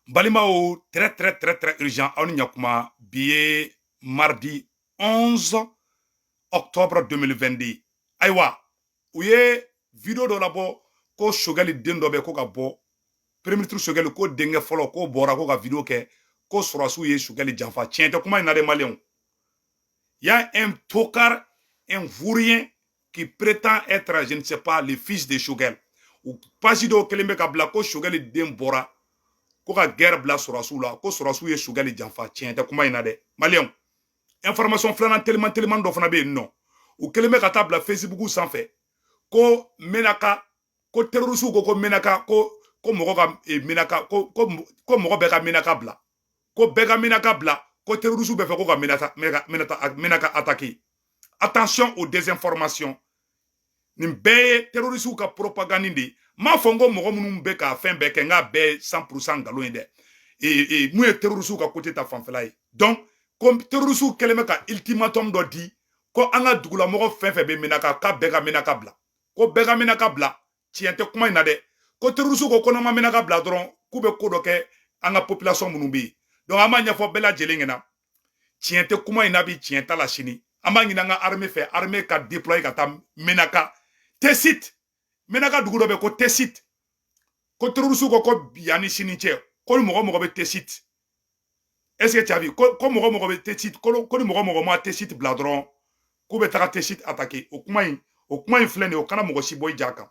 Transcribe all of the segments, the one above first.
Balimao, très urgent. On y a comme billet mardi 11 octobre 2022. Aïwa, où est vidéo de labo ko Choguel den dobe ko ka bo. Premier ministre Choguel ko denge folo ko bora ko ka vidéo ke ko Sorasu ye Choguel janfa. Tiens, te kuma ina de Maliens. Il y a un tocard, un vaurien qui prétend être, je ne sais pas, le fils de Choguel. Ou pas si do kelembe ka bla ko Choguel den bora. Ko ka guerre bla Sorasu la ko Sorasu ye Choguel janfa. Tiens, te kuma ina de Maliens. Information flanan tellement do fana be non. Ou kelembe ka tabla Facebook sans fait. Ko menaka ko terroriste ko menaka ko mogo ka menaka ko mogo be ka menaka bla. Ko be ka menaka bla. Ko terroriste be fe ko ka menaka attaquer. Attention aux désinformations. Nin bɛɛ terroriste ka propagande de m'a fɔ n ko mɔgɔ minnu bɛ ka fɛn bɛɛ kɛ n ka bɛɛ 100% nkalon ye dɛ mun ye terroriste ka côté ta fanfɛla ye donc ko terroriste kɛlen bɛ ka ultimatum dɔ di ko an ka dugulamɔgɔ fɛn fɛn bɛ menaka k'a bɛɛ ka menaka bila ko bɛɛ ka menaka bila tiɲɛ tɛ kuma in na dɛ ko terroriste ko n'an ma menaka bila dɔrɔn k'u bɛ ko dɔ kɛ an ka population minnu bɛ yen donc an b'a ɲɛfɔ bɛɛ lajɛlen ɲɛna tiɲɛ tɛ kuma in na bi tiɲɛ ta la sini an b'a ɲini an ka armée fɛ armée ka déployer ka taa menaka Tessit menaka dugu dɔ bɛ ko Tessit ko terroriste ko yanni sini cɛ ko ni mɔgɔ bɛ Tessit est-ce que tu as vu ko mɔgɔ bɛ Tessit ko ni mɔgɔ ma Tessit bila dɔrɔn k'u bɛ taga Tessit attaquer o kuma in filɛ nin ye o kana mɔgɔ si bɔ i ja kan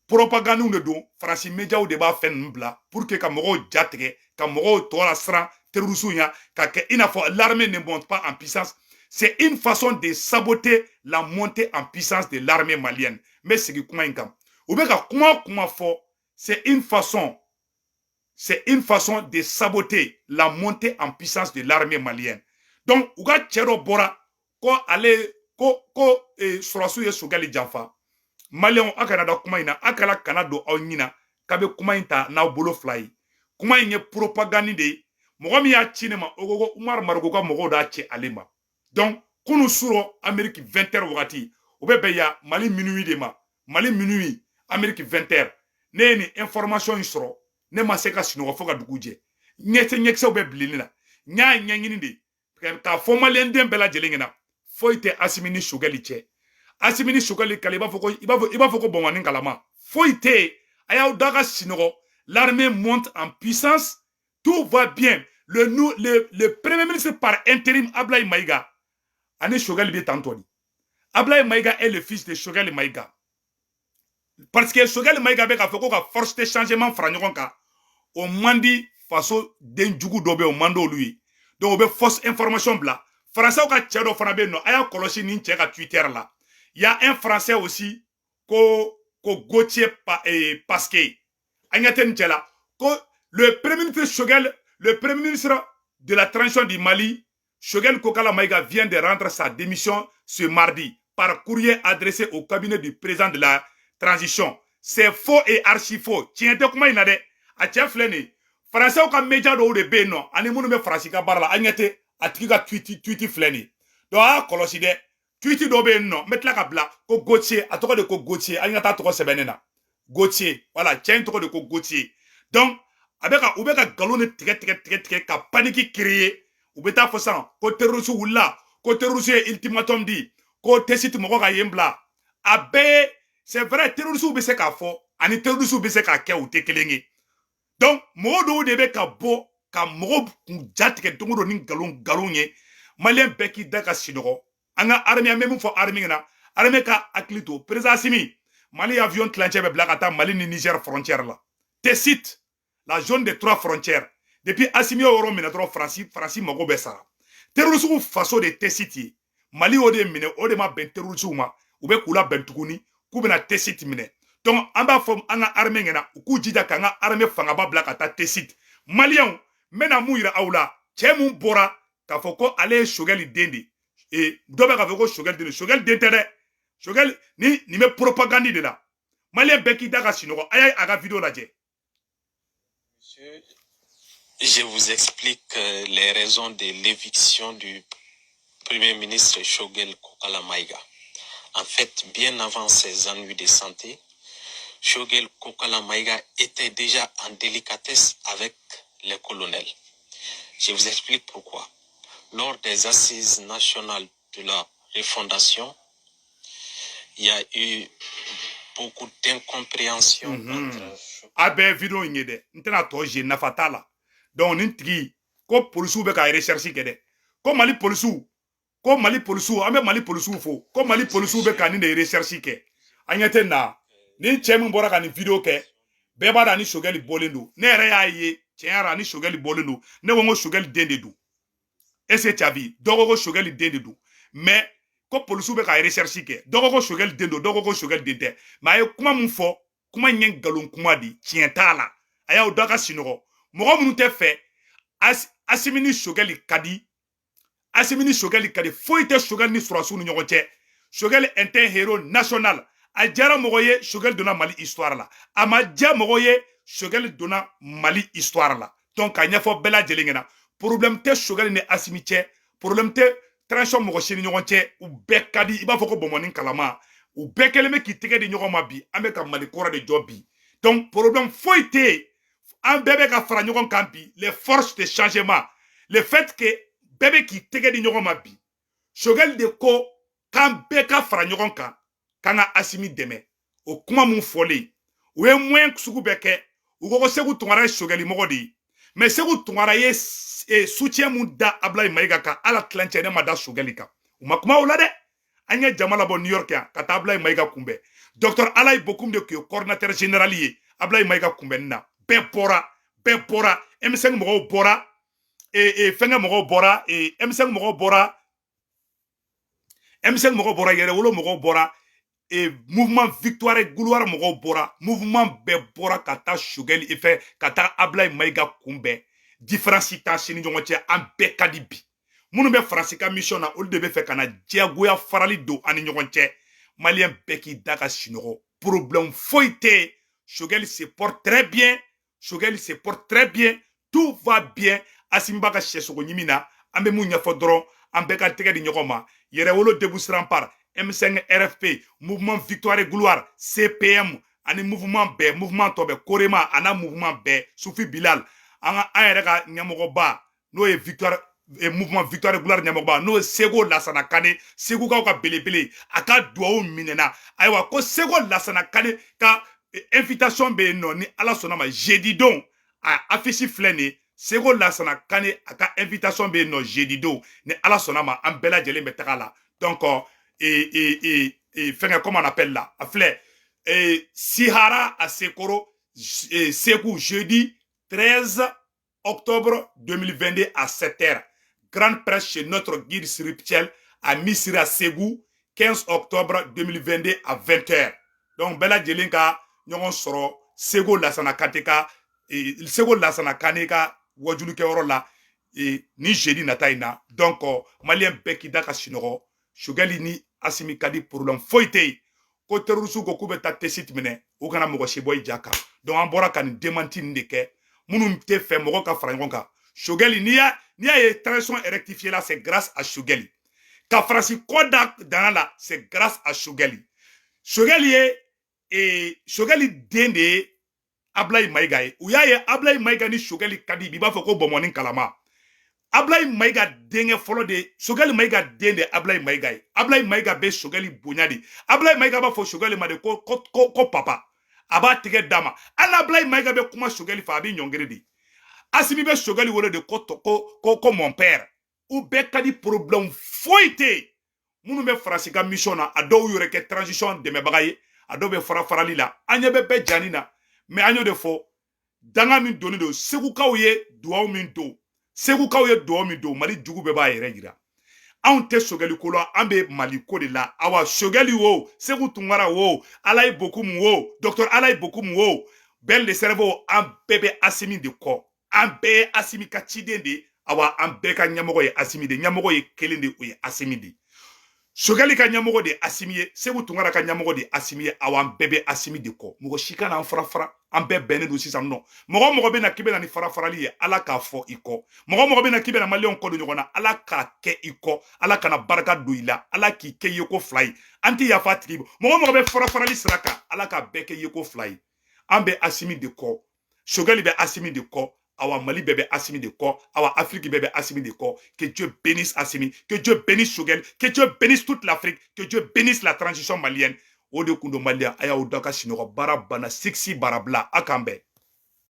propagande de don Faransi médiaw de b'a fɛn ninnu bila pour que ka mɔgɔw ja tigɛ ka mɔgɔw tɔ la siran terroriste ɲa ka kɛ i n'a fɔ l'armée ne monte pas en puissance. C'est une façon de saboter la montée en puissance de l'armée malienne. Mais c'est kuma inkam. Ou bien kuma fort, c'est une façon de saboter la montée en puissance de l'armée malienne. Donc, uga tchero bora ko ale ko Sorasu ye Choguel janfa. Malien akana da kuma ina akala kanado aw nyina kabe kuma inta na bolo fly. Kuma inye propagande de mɔgɔ min y'a ci ne ma o ko Umar Mariko ka mɔgɔw d'a ci ale ma. Donc, kunu suro Amérique 20h wagati o bɛ bɛn ya Mali minuit de ma Mali minuit Amérique 20h ne ye nin information in sɔrɔ ne ma se ka sunɔgɔ fo ka dugu jɛ ɲɛkisɛw bɛ bilenni na n y'a ɲɛɲini de k'a fɔ maliyɛn den bɛɛ lajɛlen ɲɛna foyi tɛ Asimi ni Choguel cɛ Asimi ni Choguel kala i b'a fɔ ko bɔnbɔnni kalama foyi tɛ yen a y'aw da ka sunɔgɔ l'armée monte en puissance tout va bien le premier ministre par intérim Ablaye Maïga ani Choguel bi tantoni. Ablaye Maïga est le fils de Choguel Maïga. Parce que Choguel Maïga be ka fɔ ko ka force de changement fara ɲɔgɔn kan o mandi faso den jugu dɔ bɛ o mandi olu ye. Donc o bɛ fausse information bila. Français ka cɛ dɔ fana bɛ yen nɔ a y'a kɔlɔsi nin cɛ ka Twitter la. Il y a un Français aussi ko Gauthier Pasquet. A ɲɛ tɛ nin cɛ la ko le premier ministre Choguel, le premier ministre de la transition du Mali, Choguel Kokala Maïga vient de rendre sa démission ce mardi par courrier adressé au cabinet du président de la transition. C'est faux et archi faux. Tiens, te kuma ina de a cɛ filɛ nin Français ka média dɔw de bɛ yen nɔ ani minnu bɛ Faransi ka baara la a ɲɛ tɛ a tigi ka tweet filɛ nin donc a y'a kɔlɔsi dɛ tweet dɔw bɛ yen nɔ n bɛ tila ka bila ko Gauthier a tɔgɔ de ko Gauthier a ɲɛ taa tɔgɔ sɛbɛn ne na Gauthier voilà cɛ in tɔgɔ de ko Gauthier donc u bɛ ka nkalon de tigɛ ka panique créer u bɛ taa fɔ sisan ko terroriste wulila ko terroriste ye ultimatum di ko Tessit mɔgɔ ka yen bila a bɛɛ c'est vrai terroriste bɛ se k'a fɔ ani terroriste bɛ se k'a kɛ u tɛ kelen ye donc mɔgɔ dɔw de bɛ ka bɔ ka mɔgɔw kun jatigɛ don o don ni nkalon ye maliyɛn bɛɛ k'i da ka sunɔgɔ an ka armée an bɛ min fɔ armée ɲɛna armée ka hakili to président Assimi Mali avion tilancɛ bɛ bila ka taa Mali ni Niger frontière la Tessit la zone des 3 frontières depuis Assimi yɔrɔ minɛ dɔrɔn Faransi mago bɛ sara terroriste faso de Tessit ye Mali o de minɛ o de ma bɛn terroriste ma u bɛ k'u la bɛn tuguni k'u bɛna Tessit minɛ donc an b'a fɔ an ka armée ɲɛna u k'u jija k'an ka armée fangaba bila ka taa Tessit maliyɛnw n bɛna mun yira aw la cɛ mun bɔra k'a fɔ ko ale ye Choguel den de dɔ bɛ k'a fɔ ko Choguel den Choguel den tɛ dɛ Choguel nin bɛ propagande de la maliyɛn bɛɛ k'i da ka sunɔgɔ a y'a ka vidéo lajɛ. Monsieur, je vous explique les raisons de l'éviction du Premier ministre Choguel Kokala Maïga. En fait, bien avant ses ennuis de santé, Choguel Kokala Maïga était déjà en délicatesse avec les colonels. Je vous explique pourquoi. Lors des assises nationales de la refondation, il y a eu beaucoup d'incompréhension entre... Abe vidéo yede ntena toje nafatala donc nintigi ko polisu be ka recherche kede ko mali polisu ambe mali polisu fo ko mali polisu be ka ni de recherche ke anyete na ni chemu bora ka ni vidéo ke be ba da ni Choguel bolendo ne re ya ye tiara ni Choguel bolendo ne wongo Choguel dende du ese chavi dogo Choguel dende du mais ko polisu be ka recherche ke dogo Choguel dendo dogo Choguel dende ma ye kuma mun fo kuma nyen galon kuma di tientala aya odaka sinogo mogo munu te fe asimini Choguel kadi foi te Choguel ni surasu ni ɲɔgɔn cɛ Choguel est un héros national a jara mogo ye Choguel donna Mali histoire la a ma ja mogo ye Choguel donna Mali histoire la donc a ɲɛfɔ bɛɛ lajɛlen ɲɛna problème te Choguel ni Asimi cɛ problème te transition mogo si ni ɲɔgɔn cɛ u bɛɛ kadi i b'a fɔ ko bɔnbɔnni kalama u bɛɛ kɛlen bɛ k'i tɛgɛ di ɲɔgɔn ma bi an bɛ ka Mali kɔrɔ de jɔ bi donc problème foyi tɛ yen an bɛɛ bɛ ka fara ɲɔgɔn kan bi les forces de changement le fait que bɛɛ bɛ k'i tɛgɛ di ɲɔgɔn ma bi Choguel de ko k'an bɛɛ ka fara ɲɔgɔn kan k'an ka Asimi dɛmɛ o kuma mun fɔlen u ye moyen sugu bɛɛ kɛ u ko Segu Tunkara ye Choguel mɔgɔ de ye mais Segu Tunkara ye soutien mun da Ablaye Mayiga kan ala tilancɛ ne ma da Choguel kan u ma kuma o la dɛ an ye jama labɔ New York yan ka taa Ablaye Mayiga kunbɛn Dr Alaye Bokoum de tun ye coordinateur général ye Ablaye Mayiga kunbɛnni na bɛɛ bɔra M5 mɔgɔw bɔra fɛngɛ mɔgɔw bɔra M5 mɔgɔw bɔra Yɛrɛwolo mɔgɔw bɔra mouvement victoire gloire mɔgɔw bɔra mouvement bɛɛ bɔra ka taa Choguel fɛ ka taa Ablaye Mayiga kunbɛn différence t'a si ni ɲɔgɔn cɛ an bɛɛ ka di bi minnu bɛ Faransi ka mission na olu de bɛ fɛ ka na diyagoya farali don an ni ɲɔgɔn cɛ maliyɛn bɛɛ k'i da ka sinɔgɔ problème foyi tɛ Choguel se porte très bien tout va bien Asimi b'a ka sɛsogo ɲimi na an bɛ mun ɲɛfɔ dɔrɔn an bɛɛ ka tɛgɛ di ɲɔgɔn ma Yɛrɛwolo déboussant par M5 RFP mouvement victoire et gloire CPM ani mouvement bɛɛ mouvement tɔ bɛɛ Korema ana mouvement bɛɛ Sufi Bilal an yɛrɛ ka ɲɛmɔgɔba n'o ye mouvement victoire et gloire ɲɛmɔgɔba n'o ye Sego Lassana Kane Segukaw ka belebele a ka duwawu minɛna ayiwa ko Sego Lassana Kane ka invitation bɛ yen nɔ ni ala sɔnna ma jeudi don a affiche filɛ nin ye Sego Lassana Kane a ka invitation bɛ yen nɔ jeudi don ni ala sɔnna ma an bɛɛ lajɛlen bɛ taga la donc fɛngɛ comment on appelle là a filɛ Sihara à Sekoro Sékou jeudi 13 octobre 2022 à 7h grande presse chez notre guide spirituel à Missira Ségou 15 octobre 2022 à 20h donc bɛɛ lajɛlen ka ɲɔgɔn sɔrɔ Sego Lassana Kane ka wajulu kɛyɔrɔ la ni jeudi nata in na donc maliyɛn bɛɛ k'i da ka sinɔgɔ Choguel ni Asimi ka di problème foyi tɛ yen ko terroriste ko k'u bɛ taa test minɛ u kana mɔgɔ si bɔ i ja kan donc an bɔra ka nin démenti nin de kɛ minnu tɛ fɛ mɔgɔ ka fara ɲɔgɔn kan Choguel n'i y'a ye transition rectifiée là c'est grâce à Choguel ka Faransi kɔ da dana la c'est grâce à Choguel Choguel den de ye Ablaye Mayiga ye u y'a ye Ablaye Mayiga ni Choguel ka di i b'a fɔ ko bɔnbɔnni kalama Ablaye Mayiga denkɛ fɔlɔ de Choguel Mayiga den de Ablaye Mayiga ye Ablaye Mayiga bɛ Choguel bonya de Ablaye Mayiga b'a fɔ Choguel ma de ko papa a b'a tɛgɛ d'a ma hali Ablaye Mayiga bɛ kuma Choguel fɛ a bɛ ɲɔngiri de Asimi bɛ Choguel wele de ko mon père u bɛɛ ka di problème foyi tɛ yen minnu bɛ Faransi ka mission na a dɔw yɛrɛ kɛ transition dɛmɛbaga ye a dɔw bɛ farali la an ɲɛ bɛ bɛɛ jani na mais an y'o de fɔ danga min donni don Segukaw ye duwawu min don Mali jugu bɛɛ b'a yɛrɛ yira anw tɛ Choguel ko la an bɛ Mali ko de la awa Choguel wo Segu Tunkara wo Alaye Bokoum wo Dr Alaye Bokoum wo bɛɛ le cerveau an bɛɛ bɛ Asimi de kɔ an bɛɛ ye Asimi ka ciden de awa an bɛɛ ka ɲɛmɔgɔ ye Asimi de ɲɛmɔgɔ ye kelen de o ye Asimi de Choguel ka ɲɛmɔgɔ de Asimi ye Segu Tunkara ka ɲɛmɔgɔ de Asimi ye awa an bɛɛ bɛ Asimi de kɔ mɔgɔ si kana an fara an bɛɛ bɛnnen don sisan nɔ mɔgɔ bɛ na k'i bɛ na ni farali ye ala k'a fɔ i kɔ mɔgɔ bɛ na k'i bɛ na maliyɛnw kɔ don ɲɔgɔn na ala k'a kɛ i kɔ ala kana barika don i la ala k'i kɛ ye ko fila ye an tɛ yafa tigi mɔgɔ bɛ farali sira kan ala k'a bɛɛ kɛ ye ko fila ye an bɛ Asimi de kɔ Choguel bɛ Asimi de kɔ awa Mali bébé Assimi de ko, awa Afrique bébé Assimi de ko, que Dieu bénisse Assimi, que Dieu bénisse Shogel, que Dieu bénisse toute l'Afrique, que Dieu bénisse la transition malienne. O de kundo Malien, aya odaka sinoko bara bana sixi barabla akambe.